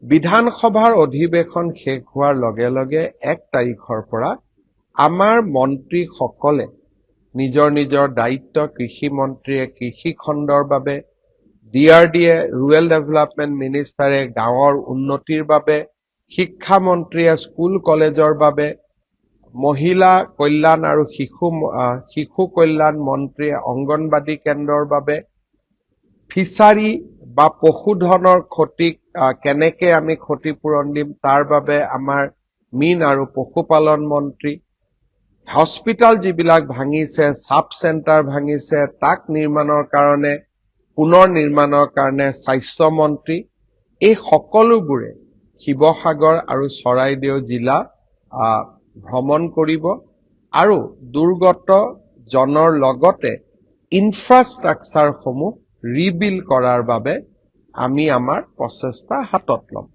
বিধানসভাৰ অধিৱেশন শেষ হোৱাৰ লগে লগে 1 তাৰিখৰ পৰা আমাৰ মন্ত্ৰীসকলে নিজৰ নিজৰ দায়িত্ব, কৃষি মন্ত্ৰীয়ে কৃষি খণ্ডৰ বাবে, DRDয়ে ৰুৰেল ডেভেলপমেণ্ট মিনিষ্টাৰে গাঁৱৰ উন্নতিৰ বাবে, শিক্ষা মন্ত্ৰীয়ে স্কুল কলেজৰ বাবে, মহিলা কল্যাণ আৰু শিশু কল্যাণ মন্ত্ৰীয়ে অংগনবাদী কেন্দ্ৰৰ বাবে, ফিচাৰী বা পশুধনৰ ক্ষতিক কেনেকে আমি ক্ষতিপূৰণ দিম তাৰ বাবে আমাৰ মীন আৰু পশুপালন মন্ত্ৰী, হস্পিটাল যিবিলাক ভাঙিছে, সাব চেণ্টাৰ ভাঙিছে, তাক নিৰ্মাণৰ কাৰণে পুনৰ নিৰ্মাণৰ কাৰণে স্বাস্থ্য মন্ত্ৰী, এই সকলোবোৰে শিৱসাগৰ আৰু চৰাইদেউ জিলা ভ্ৰমণ কৰিব আৰু দুৰ্গত জনৰ লগতে ইনফ্ৰাষ্ট্ৰাকচাৰসমূহ ৰিবিল্ড কৰাৰ বাবে আমি আমাৰ প্ৰচেষ্টা হাতত ল'ম।